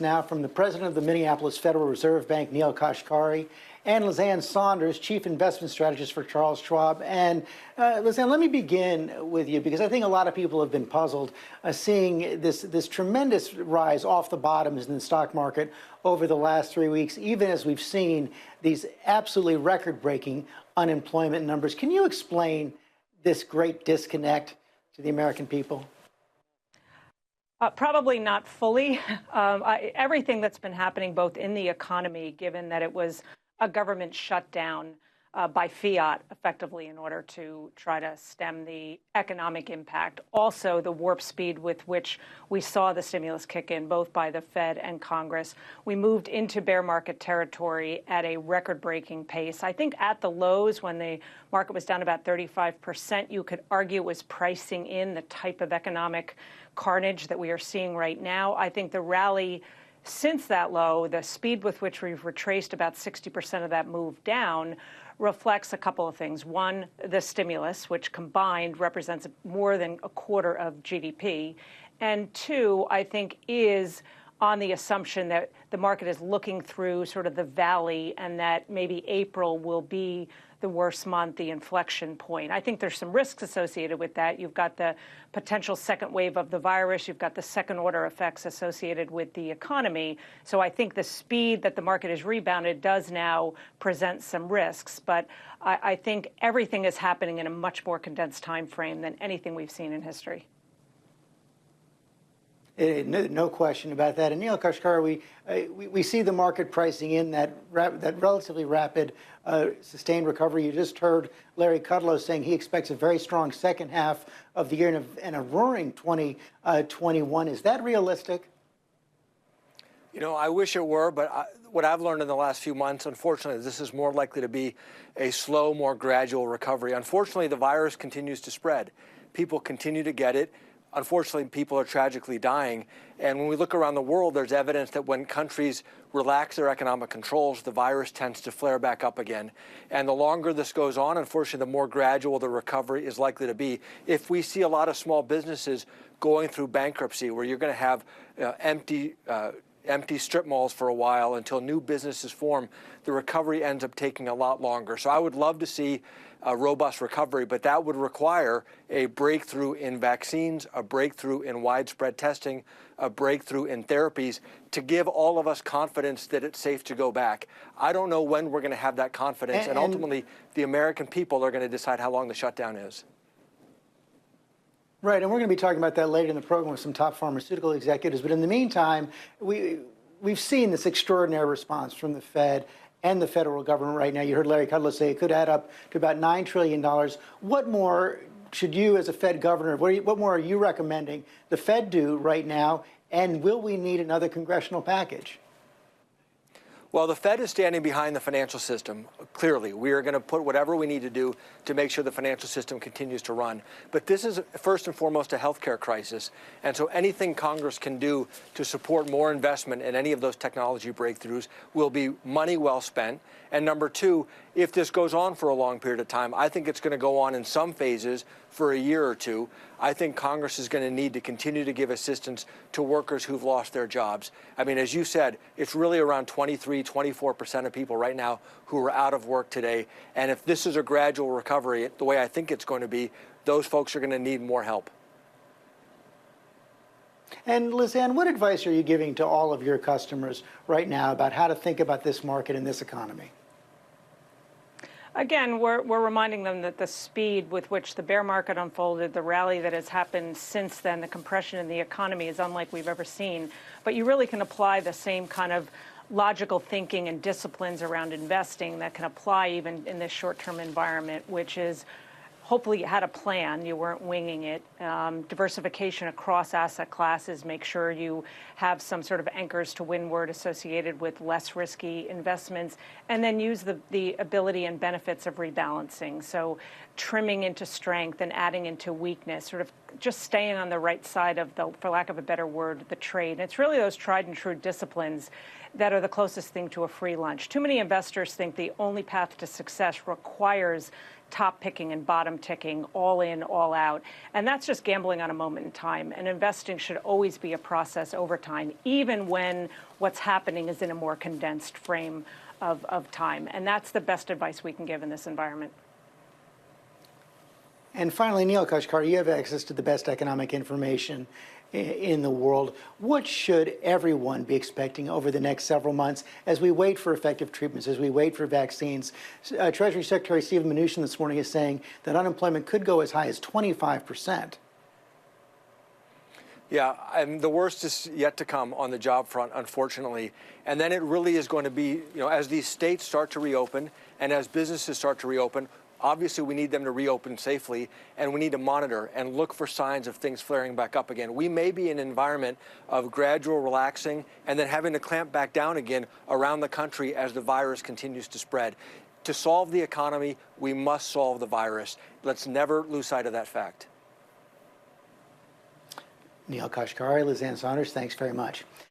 Now from the president of the Minneapolis Federal Reserve Bank, Neel Kashkari, and Sonders, chief investment strategist for Charles Schwab. And let me begin with you, because I think a lot of people have been puzzled seeing this tremendous rise off the bottoms in the stock market over the last 3 weeks, even as we've seen these absolutely record-breaking unemployment numbers. Can you explain this great disconnect to the American people? Probably not fully. Everything that's been happening both in the economy, given that it was a government shutdown by fiat effectively in order to try to stem the economic impact. Also, the warp speed with which we saw the stimulus kick in, both by the Fed and Congress. We moved into bear market territory at a record-breaking pace. I think at the lows, when the market was down about 35%, you could argue it was pricing in the type of economic carnage that we are seeing right now. I think the rally since that low, the speed with which we've retraced about 60% of that move down, reflects a couple of things. One, the stimulus, which combined represents more than a quarter of GDP. And two, I think, is on the assumption that the market is looking through sort of the valley and that maybe April will be the worst month, the inflection point. I think there's some risks associated with that. You've got the potential second wave of the virus. You've got the second order effects associated with the economy. So I think the speed that the market has rebounded does now present some risks. But I think everything is happening in a much more condensed time frame than anything we've seen in history. No question about that. And Neel Kashkari, we see the market pricing in that relatively rapid, sustained recovery. You just heard Larry Kudlow saying he expects a very strong second half of the year and a roaring 2021. Is that realistic? You know, I wish it were, but what I've learned in the last few months, unfortunately, this is more likely to be a slow, more gradual recovery. Unfortunately, the virus continues to spread. People continue to get it. Unfortunately, people are tragically dying. And when we look around the world, there's evidence that when countries relax their economic controls, the virus tends to flare back up again. And the longer this goes on, unfortunately, the more gradual the recovery is likely to be. If we see a lot of small businesses going through bankruptcy, where you're going to have empty strip malls for a while until new businesses form, the recovery ends up taking a lot longer. So I would love to see a robust recovery, but that would require a breakthrough in vaccines, a breakthrough in widespread testing, a breakthrough in therapies to give all of us confidence that it's safe to go back. I don't know when we're going to have that confidence, and ultimately the American people are going to decide how long the shutdown is. Right, and we're going to be talking about that later in the program with some top pharmaceutical executives. But in the meantime, we've seen this extraordinary response from the Fed and the federal government right now. You heard Larry Kudlow say it could add up to about $9 trillion. What more should you, as a Fed governor, what more are you recommending the Fed do right now? And will we need another congressional package? Well, the Fed is standing behind the financial system. Clearly, we are going to put whatever we need to do to make sure the financial system continues to run. But this is first and foremost a healthcare crisis. And so anything Congress can do to support more investment in any of those technology breakthroughs will be money well spent. And number two, if this goes on for a long period of time, I think it's going to go on in some phases for a year or two. I think Congress is going to need to continue to give assistance to workers who've lost their jobs. I mean, as you said, it's really around 24% of people right now who are out of work today. And if this is a gradual recovery, the way I think it's going to be, those folks are going to need more help. And Lizanne, what advice are you giving to all of your customers right now about how to think about this market and this economy? Again, we're reminding them that the speed with which the bear market unfolded, the rally that has happened since then, the compression in the economy is unlike we've ever seen. But you really can apply the same kind of logical thinking and disciplines around investing that can apply even in this short-term environment, which is hopefully you had a plan, you weren't winging it. Diversification across asset classes, make sure you have some sort of anchors to windward associated with less risky investments, and then use the ability and benefits of rebalancing. So trimming into strength and adding into weakness, sort of just staying on the right side of the, for lack of a better word, the trade. And it's really those tried and true disciplines that are the closest thing to a free lunch. Too many investors think the only path to success requires top picking and bottom ticking, all in, all out. And that's just gambling on a moment in time. And investing should always be a process over time, even when what's happening is in a more condensed frame of time. And that's the best advice we can give in this environment. And finally, Neel Kashkari, you have access to the best economic information in the world. What should everyone be expecting over the next several months as we wait for effective treatments, as we wait for vaccines? Treasury Secretary Steven Mnuchin this morning is saying that unemployment could go as high as 25%. Yeah, and the worst is yet to come on the job front, unfortunately. And then it really is going to be, as these states start to reopen and as businesses start to reopen, obviously, we need them to reopen safely, and we need to monitor and look for signs of things flaring back up again. We may be in an environment of gradual relaxing and then having to clamp back down again around the country as the virus continues to spread. To solve the economy, we must solve the virus. Let's never lose sight of that fact. Neel Kashkari, Sonders, thanks very much.